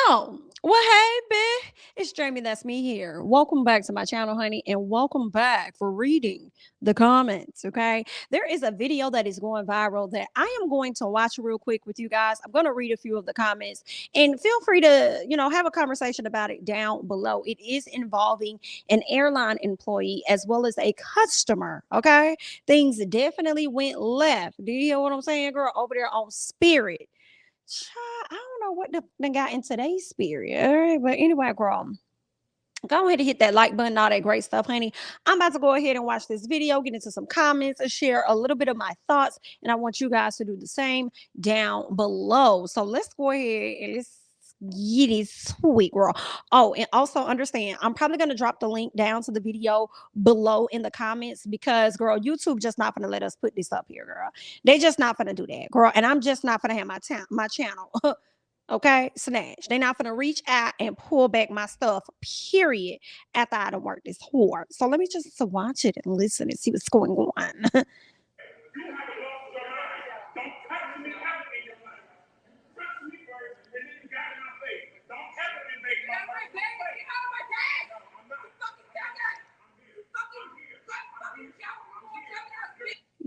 Oh, well, hey, bitch. It's Jamie. That's me here. Welcome back to my channel, honey, and welcome back for reading the comments. Okay. There is a video that is going viral that I am going to watch real quick with you guys. I'm going to read a few of the comments and feel free to, have a conversation about it down below. It is involving an airline employee as well as a customer. Okay. Things definitely went left. Do you hear what I'm saying, girl? Over there on Spirit. Child, I don't know what the got in today's spirit. All right, but anyway, girl, go ahead and hit that like button, all that great stuff, honey. I'm about to go ahead and watch this video, get into some comments, and share a little bit of my thoughts. And I want you guys to do the same down below. So let's go ahead and let's get it sweet, girl. Oh, and also understand, I'm probably gonna drop the link down to the video below in the comments because, girl, YouTube just not gonna let us put this up here, girl. They just not gonna do that, girl. And I'm just not gonna have my channel. Okay, snatch. They're not gonna reach out and pull back my stuff, period, after I done worked this hard. So let me just watch it and listen and see what's going on.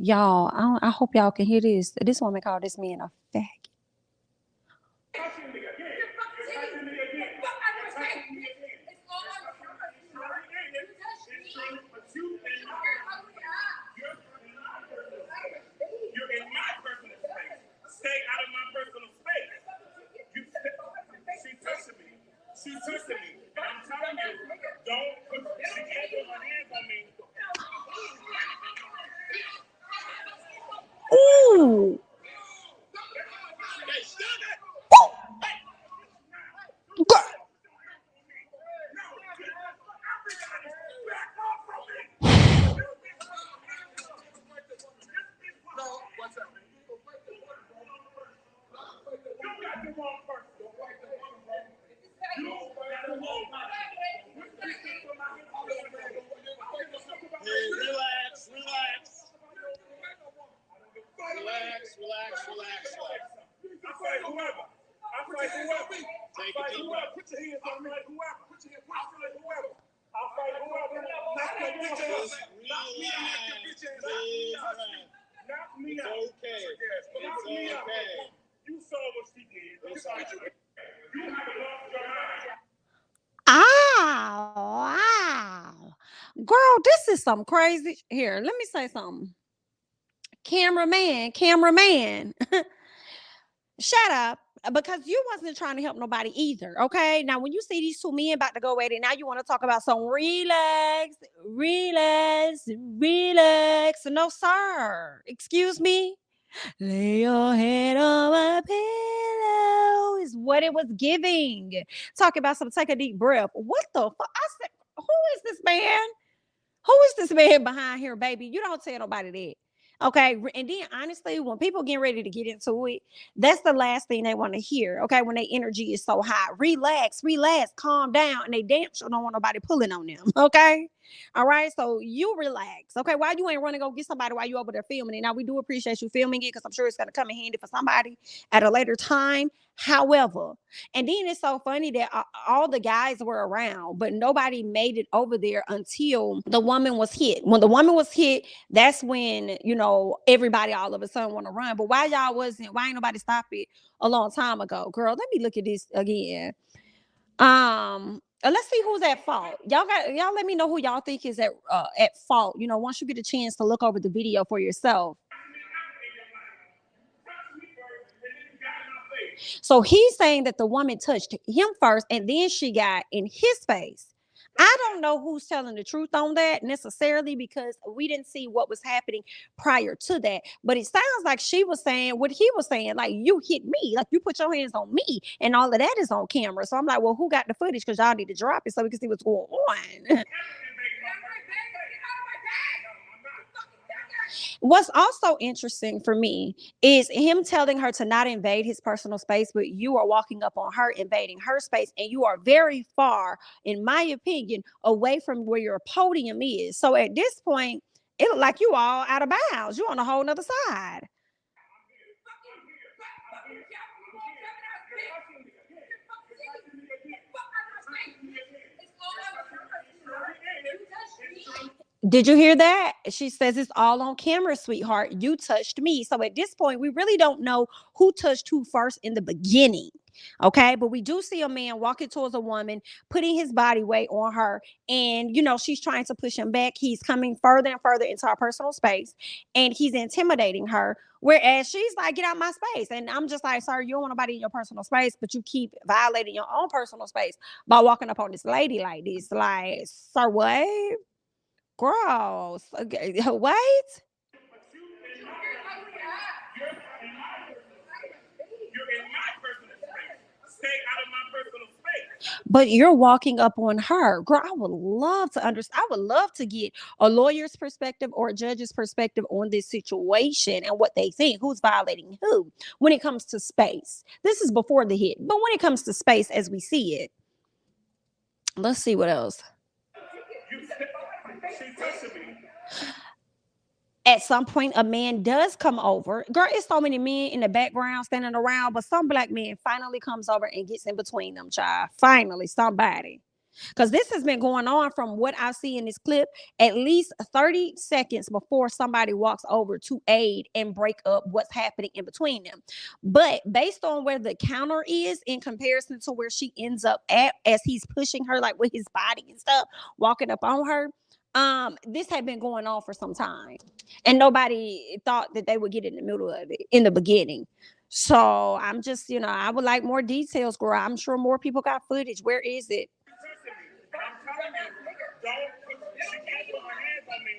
Y'all, I hope y'all can hear this. This woman called this man a faggot. You're in my personal space. Stay out of my personal space. She's touching me. She's touching me. And I'm telling you, don't put, she can't put her hands on me. Ooh. Hey, stop it! Girl. Hey, relax. I fight whoever. Take it deep breath. Put your hands on me. Whoever. I'll fight whoever. Knock your bitch ass. Knock me out. Knock me out. It's okay. Knock me out. You saw what she did. You have lost your mind. Ow. Girl, this is some crazy. Here, let me say something. Cameraman. Shut up. Because you wasn't trying to help nobody either. Okay. Now, when you see these two men about to go at it, now you want to talk about some relax. No, sir. Excuse me. Lay your head on my pillow is what it was giving. Talk about some take a deep breath. What the fuck? I said, who is this man? Who is this man behind here, baby? You don't tell nobody that. Okay. And then honestly, when people get ready to get into it, that's the last thing they want to hear. Okay. When their energy is so high. Relax, calm down. And they damn sure don't want nobody pulling on them. Okay. All right. So you relax. Okay. Why you ain't running go get somebody while you over there filming it? Now we do appreciate you filming it because I'm sure it's gonna come in handy for somebody at a later time. However, and then it's so funny that all the guys were around, but nobody made it over there until the woman was hit. When the woman was hit, that's when, everybody all of a sudden want to run. But why ain't nobody stop it a long time ago? Girl, let me look at this again. Let's see who's at fault. Y'all let me know who y'all think is at fault. Once you get a chance to look over the video for yourself. So he's saying that the woman touched him first and then she got in his face. I don't know who's telling the truth on that necessarily because we didn't see what was happening prior to that. But it sounds like she was saying what he was saying, like you hit me, like you put your hands on me, and all of that is on camera. So I'm like, well, who got the footage? Because y'all need to drop it so we can see what's going on. What's also interesting for me is him telling her to not invade his personal space, but you are walking up on her, invading her space, and you are very far, in my opinion, away from where your podium is. So at this point, it look like you all out of bounds. You on a whole nother side. Did you hear that? She says it's all on camera, sweetheart. You touched me. So at this point, we really don't know who touched who first in the beginning. Okay. But we do see a man walking towards a woman, putting his body weight on her. And, she's trying to push him back. He's coming further and further into our personal space and he's intimidating her. Whereas she's like, get out my space. And I'm just like, sir, you don't want nobody in your personal space, but you keep violating your own personal space by walking up on this lady like this. Like, sir, what? Gross. Okay. Wait. But you're in my personal space. Stay out of my personal space. But you're walking up on her. Girl, I would love to understand. I would love to get a lawyer's perspective or a judge's perspective on this situation and what they think. Who's violating who when it comes to space? This is before the hit. But when it comes to space as we see it, let's see what else. She touching me. At some point, a man does come over. Girl, it's so many men in the background standing around, but some black man finally comes over and gets in between them, child. Finally, somebody. Because this has been going on from what I see in this clip, at least 30 seconds before somebody walks over to aid and break up what's happening in between them. But based on where the counter is in comparison to where she ends up at as he's pushing her like with his body and stuff, walking up on her, this had been going on for some time and nobody thought that they would get in the middle of it in the beginning. So I'm just, I would like more details, girl. I'm sure more people got footage. Where is it? I'm telling you, she can't put her hands on me.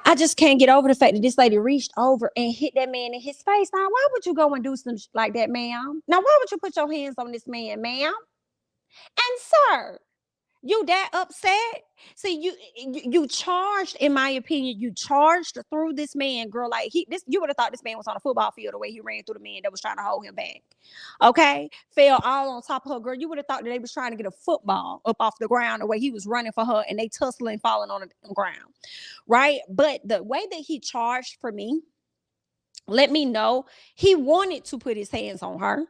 I just can't get over the fact that this lady reached over and hit that man in his face. Now, why would you go and do something like that, ma'am? Now, why would you put your hands on this man, ma'am? And sir, you that upset? See, you charged, in my opinion, you charged through this man, girl. Like you would have thought this man was on a football field the way he ran through the man that was trying to hold him back. Okay, fell all on top of her, girl. You would have thought that they was trying to get a football up off the ground the way he was running for her, and they tussling, falling on the ground, right? But the way that he charged for me, let me know he wanted to put his hands on her.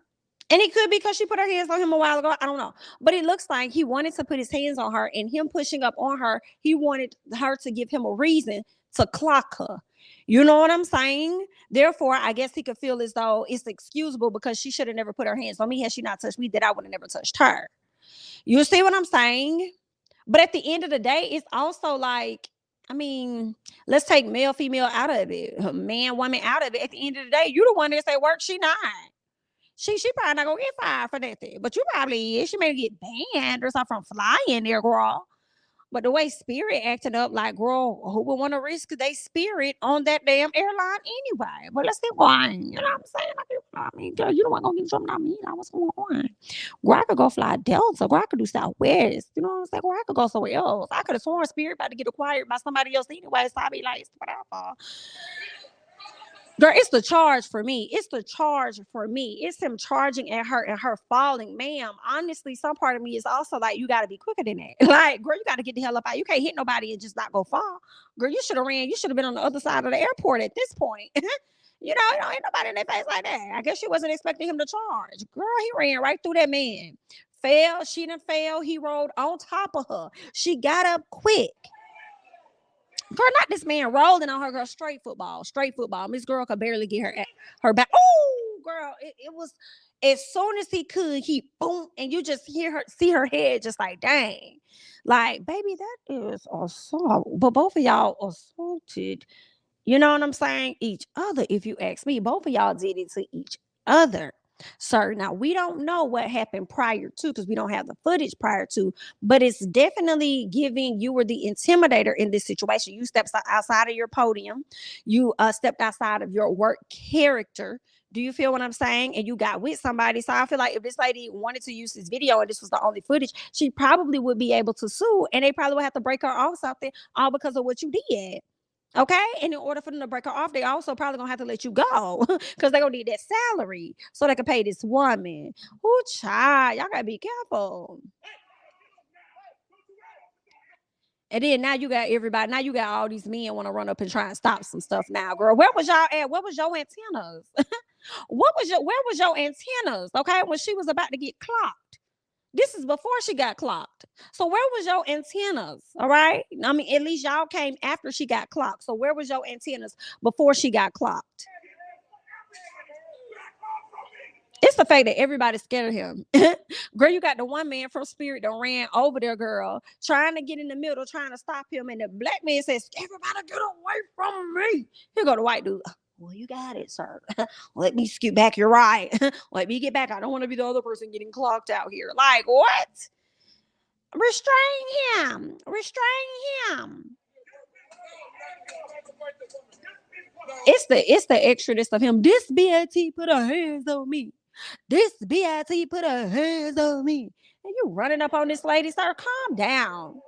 And it could be because she put her hands on him a while ago. I don't know. But it looks like he wanted to put his hands on her and him pushing up on her. He wanted her to give him a reason to clock her. You know what I'm saying? Therefore, I guess he could feel as though it's excusable because she should have never put her hands on me. Had she not touched me, that I would have never touched her. You see what I'm saying? But at the end of the day, it's also like, I mean, let's take male, female out of it, man, woman out of it. At the end of the day, you the one that say work, she not. She probably not gonna get fired for nothing, but you probably is. She may get banned or something from flying there, girl. But the way Spirit acting up, like, girl, who would want to risk their spirit on that damn airline anyway? But let's keep going. You know what I'm saying? I mean, girl, you don't want to go get something on me. You know what's going on? Girl, I could go fly Delta. Girl, I could do Southwest. You know what I'm saying? Girl, I could go somewhere else. I could have sworn Spirit about to get acquired by somebody else anyway. So I'd be like, whatever. Girl, it's the charge for me. It's the charge for me. It's him charging at her and her falling. Ma'am, honestly, some part of me is also like, you got to be quicker than that. Like, girl, you got to get the hell up out. You can't hit nobody and just not go fall. Girl, you should have ran. You should have been on the other side of the airport at this point. Ain't nobody in their face like that. I guess she wasn't expecting him to charge. Girl, he ran right through that man. Fell. She didn't fail. He rolled on top of her. She got up quick. Girl, not this man rolling on her, girl. Straight football. Straight football. Miss Girl could barely get her back. Oh, girl. It was as soon as he could, he boom, and you just see her head just like, dang. Like, baby, that is assault. But both of y'all assaulted, you know what I'm saying? Each other, if you ask me. Both of y'all did it to each other. Sir, now we don't know what happened prior to because we don't have the footage prior to, but it's definitely giving you were the intimidator in this situation. You stepped outside of your podium, you stepped outside of your work character. Do you feel what I'm saying? And you got with somebody. So I feel like if this lady wanted to use this video and this was the only footage, she probably would be able to sue and they probably would have to break her off something all because of what you did. Okay. And in order for them to break her off, they also probably gonna have to let you go because they're gonna need that salary so they can pay this woman. Oh, child, y'all gotta be careful. And then now you got everybody, now you got all these men want to run up and try and stop some stuff now, girl. Where was y'all at? What was your antennas? Where was your antennas? Okay, when she was about to get clocked. This is before she got clocked. So where was your antennas? All right. I mean, at least y'all came after she got clocked. So where was your antennas before she got clocked? It's the fact that everybody's scared of him. Girl, you got the one man from Spirit that ran over there, girl, trying to get in the middle, trying to stop him. And the black man says, everybody get away from me. Here go the white dude. Well, you got it, sir. Let me scoot back. You're right. Let me get back. I don't want to be the other person getting clocked out here. Like, what? Restrain him. Restrain him. It's the extraness of him. This BIT put her hands on me. This BIT put her hands on me. And you running up on this lady, sir. Calm down.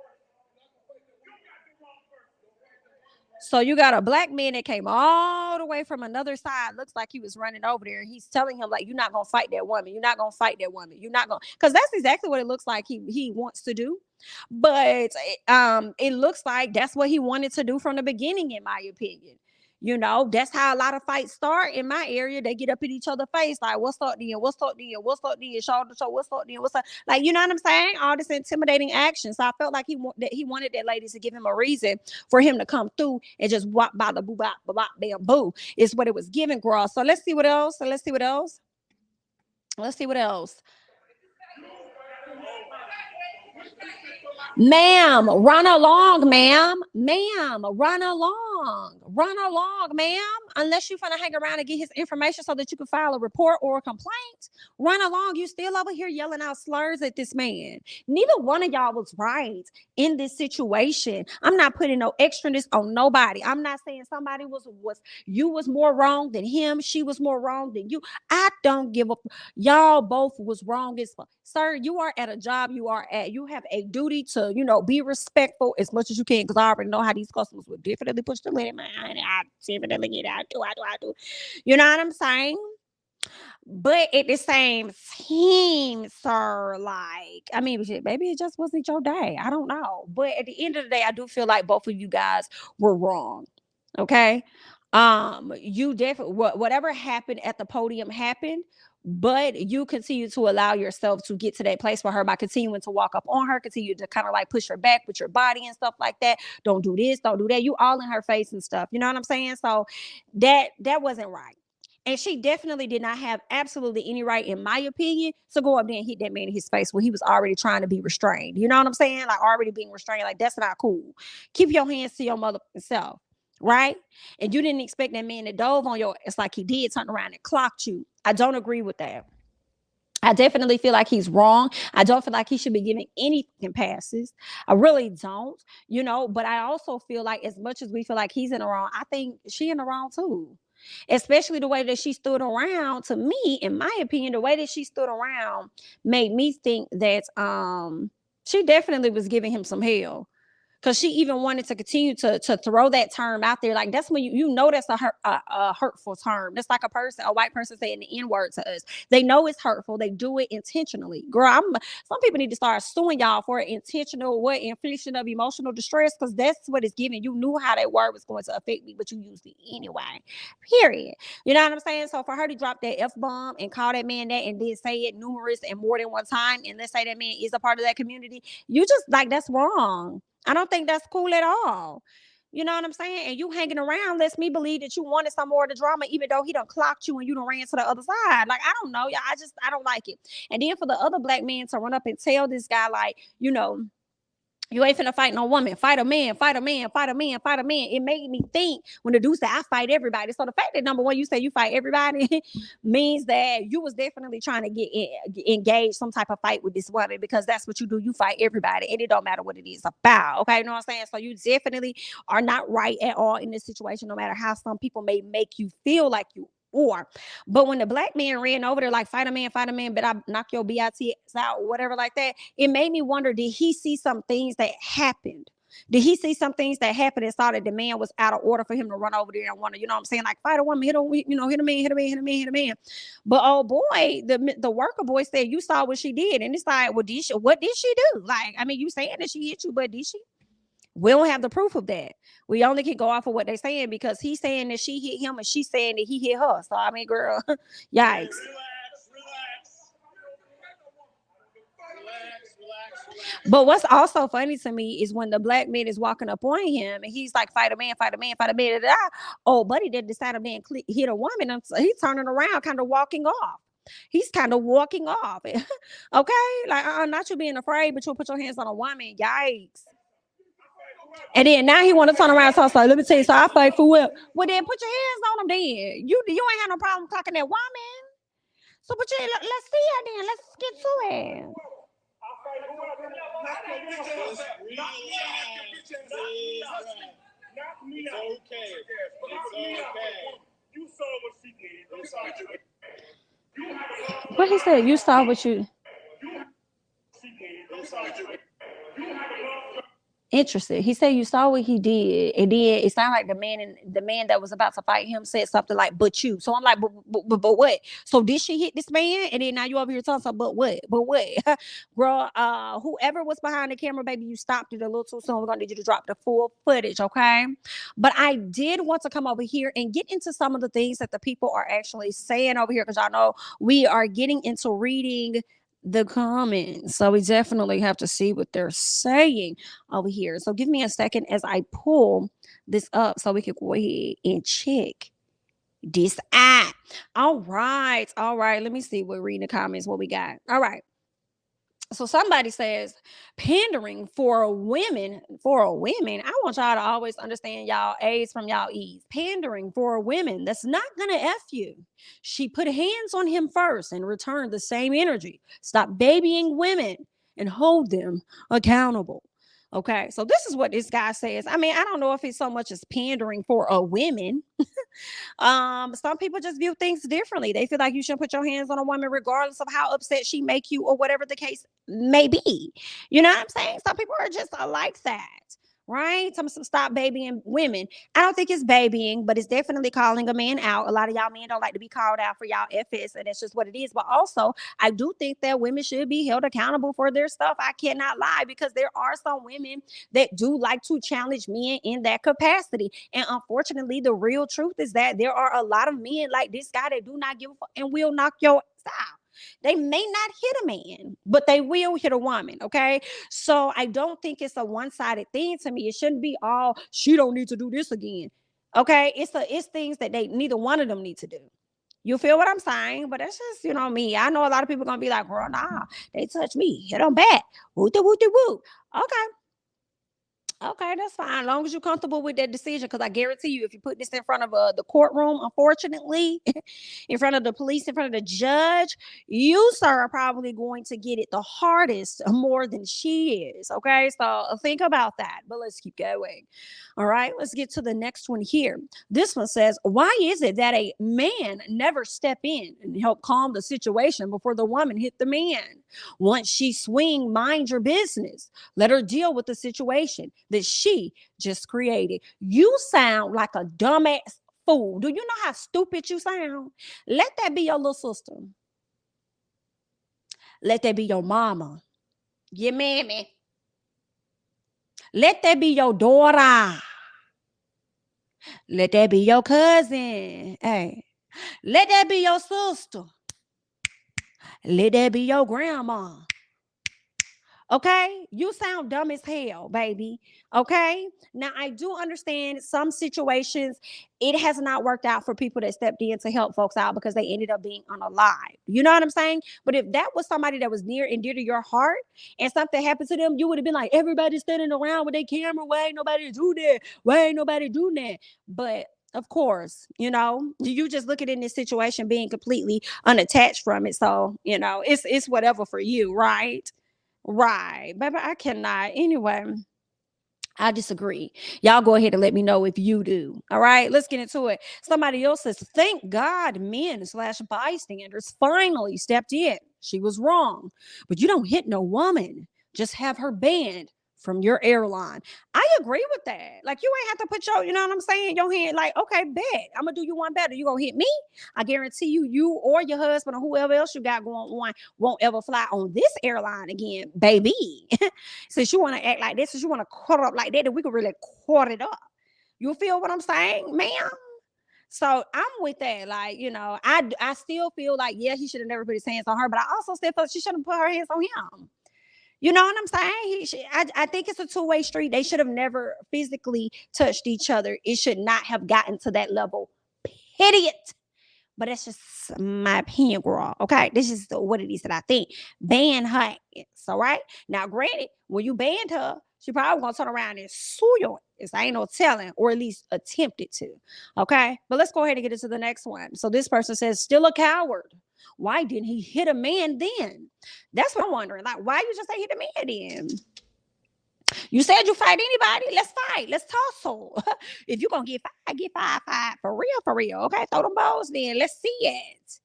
So you got a black man that came all the way from another side. Looks like he was running over there. He's telling him, like, you're not gonna fight that woman. You're not gonna fight that woman. You're not gonna, because that's exactly what it looks like he wants to do. But it looks like that's what he wanted to do from the beginning, in my opinion. You know, that's how a lot of fights start in my area. They get up in each other's face, like, what's up, then? What's up, then? What's up, then? Shoulder to shoulder, what's up, then? What's up? Like, you know what I'm saying? All this intimidating action. So I felt like he wanted that lady to give him a reason for him to come through and just walk by the boo bop, bop, bam, boo. Is what it was giving, girl. So let's see what else. Let's see what else. Let's see what else. Ma'am, run along, ma'am. Ma'am, run along, ma'am. Unless you're gonna hang around and get his information so that you can file a report or a complaint, run along. You still over here yelling out slurs at this man. Neither one of y'all was right in this situation. I'm not putting no extraness on nobody. I'm not saying somebody was you was more wrong than him. She was more wrong than you. I don't give a. Y'all both was wrong as fuck. Sir, you are at a job. You have a duty to, be respectful as much as you can, because I already know how these customers will definitely push the limit. I definitely get out. I do. You know what I'm saying? But at the same time, sir, like, I mean, maybe it just wasn't your day. I don't know. But at the end of the day, I do feel like both of you guys were wrong. Okay. You definitely, whatever happened at the podium happened, but you continue to allow yourself to get to that place for her by continuing to walk up on her, continue to kind of like push her back with your body and stuff like that. Don't do this, don't do that. You all in her face and stuff. You know what I'm saying? So that wasn't right. And she definitely did not have absolutely any right, in my opinion, to go up there and hit that man in his face when he was already trying to be restrained. You know what I'm saying? Like, already being restrained. Like, that's not cool. Keep your hands to your mother self, right? And you didn't expect that man to dove on your ass like he did, turn around and clocked you. I don't agree with that. I definitely feel like he's wrong. I don't feel like he should be giving any passes. I really don't, but I also feel like, as much as we feel like he's in the wrong, I think she in the wrong too. Especially the way that she stood around. To me, in my opinion, the way that she stood around made me think that she definitely was giving him some hell, because she even wanted to continue to throw that term out there. Like, that's when that's a hurtful term. That's like a white person saying the N-word to us. They know it's hurtful. They do it intentionally. Girl, some people need to start suing y'all for intentional infliction of emotional distress, because that's what it's giving. You knew how that word was going to affect me, but you used it anyway. Period. You know what I'm saying? So for her to drop that F-bomb and call that man that, and then say it numerous and more than one time, and let's say that man is a part of that community, you just, like, that's wrong. I don't think that's cool at all. You know what I'm saying? And you hanging around lets me believe that you wanted some more of the drama, even though he done clocked you and you done ran to the other side. Like, I don't know. I don't like it. And then for the other black men to run up and tell this guy, like, you ain't finna fight no woman. Fight a man, fight a man, fight a man, fight a man. It made me think, when the dude said, I fight everybody. So the fact that, number one, you say you fight everybody means that you was definitely trying to get engaged some type of fight with this woman, because that's what you do. You fight everybody, and it don't matter what it is about. Okay, you know what I'm saying? So you definitely are not right at all in this situation, no matter how some people may make you feel like you or. But when the black man ran over there like, fight a man, but I knock your BITs out or whatever like that, it made me wonder, did he see some things that happened? Did he see some things that happened and saw that the man was out of order for him to run over there and want to, what I'm saying, like, fight a woman, hit a man. But oh boy, the worker boy said, you saw what she did. And it's like, well, what did she do? Like, I mean, you saying that she hit you, but did she? We don't have the proof of that. We only can go off of what they're saying, because he's saying that she hit him and she's saying that he hit her. So, I mean, girl, yikes. Relax. But what's also funny to me is when the black man is walking up on him and he's like, fight a man, fight a man, fight a man. Da, da, da. Oh, buddy did decide to then hit a woman. And so he's turning around, kind of walking off. He's kind of walking off. Okay? Like, not you being afraid, but you'll put your hands on a woman. Yikes. And then now he want to turn around and talk like, let me tell you, so I fight for what? Well, then put your hands on him then. You ain't had no problem clocking that woman. So put your, let's see it then. Let's get to it. You saw what she did. What he said, you saw what you. Interested. He said you saw what he did, and then it sounded like the man that was about to fight him said something like, "But you." So I'm like, "But what?" So did she hit this man? And then now you over here talking about, "But what? But what?" Girl, whoever was behind the camera, baby, you stopped it a little too soon. We're gonna need you to drop the full footage, okay? But I did want to come over here and get into some of the things that the people are actually saying over here, because y'all know we are getting into reading the comments. So we definitely have to see what they're saying over here. So give me a second as I pull this up so we can go ahead and check this out. All right. All right. Let me see. We're reading the comments. What we got. All right. So somebody says pandering for women. I want y'all to always understand y'all A's from y'all E's. Pandering for women that's not gonna F you. She put hands on him first and returned the same energy. Stop babying women and hold them accountable. Okay, so this is what this guy says. I mean, I don't know if it's so much as pandering for a women. Some people just view things differently. They feel like you shouldn't put your hands on a woman regardless of how upset she make you or whatever the case may be. You know what I'm saying? Some people are just like that. Right? Some stop babying women. I don't think it's babying, but it's definitely calling a man out. A lot of y'all men don't like to be called out for y'all FS, and that's just what it is. But also, I do think that women should be held accountable for their stuff. I cannot lie, because there are some women that do like to challenge men in that capacity. And unfortunately, the real truth is that there are a lot of men like this guy that do not give a fuck and will knock your out. They may not hit a man, but they will hit a woman. Okay. So I don't think it's a one-sided thing to me. It shouldn't be all she don't need to do this again. Okay. It's things that they neither one of them need to do. You feel what I'm saying? But that's just, me. I know a lot of people gonna be like, girl, nah, they touch me, hit them back. Woo woo woo. Okay. Okay, that's fine. As long as you're comfortable with that decision, because I guarantee you, if you put this in front of the courtroom, unfortunately, in front of the police, in front of the judge, you, sir, are probably going to get it the hardest more than she is. Okay, so think about that. But let's keep going. All right, let's get to the next one here. This one says, why is it that a man never step in and help calm the situation before the woman hit the man? Once she swing, mind your business. Let her deal with the situation that she just created. You sound like a dumbass fool. Do you know how stupid you sound? Let that be your little sister. Let that be your mama. Your mammy. Let that be your daughter. Let that be your cousin. Hey. Let that be your sister. Let that be your grandma. Okay, you sound dumb as hell, baby. Okay, now I do understand some situations it has not worked out for people that stepped in to help folks out because they ended up being unalive. You know what I'm saying? But if that was somebody that was near and dear to your heart and something happened to them, you would have been like, everybody standing around with their camera. Why ain't nobody do that? Why ain't nobody doing that? But of course, you just look at it in this situation being completely unattached from it. So, it's whatever for you, right? Right. Baby, I cannot. Anyway, I disagree. Y'all go ahead and let me know if you do. All right, let's get into it. Somebody else says, thank God men/slash bystanders finally stepped in. She was wrong, but you don't hit no woman. Just have her banned from your airline. I agree with that. Like, you ain't have to put your, you know what I'm saying, your hand like, okay, bet. I'm gonna do you one better. You gonna hit me? I guarantee you or your husband or whoever else you got going on won't ever fly on this airline again, baby. Since you want to act like this, since you want to cut up like that, then we could really cut it up. You feel what I'm saying, ma'am? So I'm with that. Like, I still feel like, yeah, he should have never put his hands on her, but I also still feel she shouldn't put her hands on him. You know what I'm saying? I think it's a two-way street. They should have never physically touched each other. It should not have gotten to that level. Period. But that's just my opinion, girl. Okay, this is what it is that I think. Ban her ass, all right? Now, granted, when you banned her, she probably gonna turn around and sue your ass. I ain't no telling, or at least attempted to. Okay, but let's go ahead and get into the next one. So this person says, still a coward. Why didn't he hit a man then? That's what I'm wondering. Like, why you just say hit a man then? You said you fight anybody. Let's fight. Let's tussle. If you're gonna get five. For real, for real. Okay, throw them balls then. Let's see it.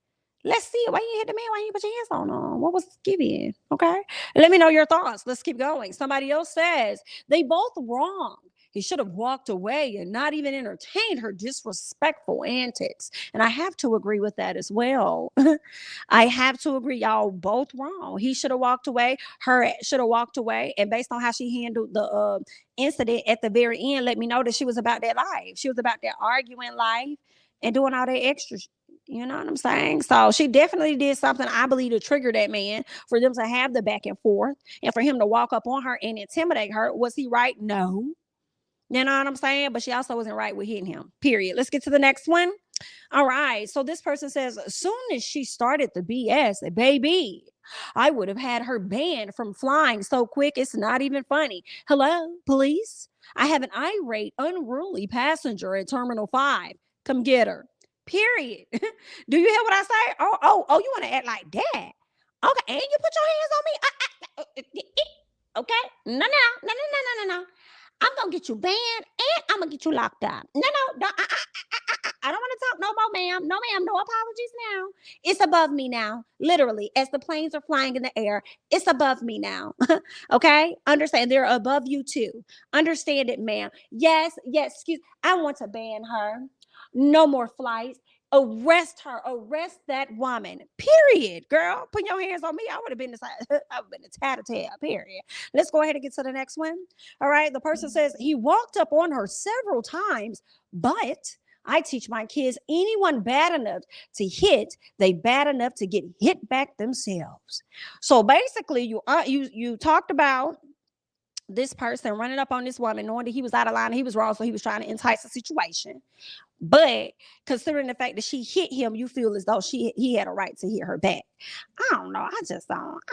Let's see it. Why you hit the man? Why you put your hands on him? What was given? Okay. Let me know your thoughts. Let's keep going. Somebody else says they both wrong. He should have walked away and not even entertained her disrespectful antics. And I have to agree with that as well. I have to agree. Y'all both wrong. He should have walked away. Her should have walked away. And based on how she handled the incident at the very end, let me know that she was about that life. She was about that arguing life and doing all that extra. You know what I'm saying? So she definitely did something, I believe, to trigger that man for them to have the back and forth and for him to walk up on her and intimidate her. Was he right? No. You know what I'm saying? But she also wasn't right with hitting him. Period. Let's get to the next one. All right. So this person says, as soon as she started the BS, baby, I would have had her banned from flying so quick it's not even funny. Hello, police? I have an irate, unruly passenger at Terminal 5. Come get her. Period. Do you hear what I say? Oh, you want to act like that? Okay, and you put your hands on me? Okay. No. I'm gonna get you banned and I'm gonna get you locked up. No, don't, I don't want to talk no more, ma'am. No, ma'am. No apologies now. It's above me now. Literally, as the planes are flying in the air, it's above me now. Okay? Understand they're above you too. Understand it, ma'am. Yes, excuse. I want to ban her. No more flights. Arrest her. Arrest that woman. Period. Girl, put your hands on me. I would have been I would have been a tattletale. Period. Let's go ahead and get to the next one. All right. The person says he walked up on her several times, but I teach my kids anyone bad enough to hit, they bad enough to get hit back themselves. So basically, you talked about this person running up on this woman, knowing that he was out of line and he was wrong, so he was trying to entice the situation. But considering the fact that she hit him, you feel as though he had a right to hit her back. I don't know. I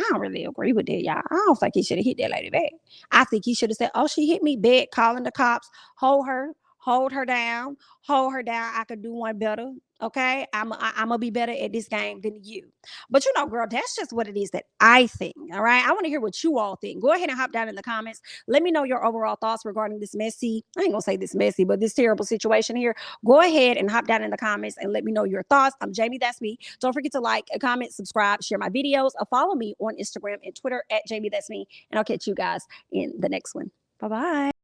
don't really agree with that, y'all. I don't think he should have hit that lady back. I think he should have said, oh, she hit me back, calling the cops, hold her down. I could do one better. Okay. I'm gonna be better at this game than you. But girl, that's just what it is that I think. All right. I want to hear what you all think. Go ahead and hop down in the comments. Let me know your overall thoughts regarding this messy, I ain't gonna say this messy, but this terrible situation here. Go ahead and hop down in the comments and let me know your thoughts. I'm Jamie, that's me. Don't forget to like, comment, subscribe, share my videos, or follow me on Instagram and Twitter at Jamie, that's me. And I'll catch you guys in the next one. Bye-bye.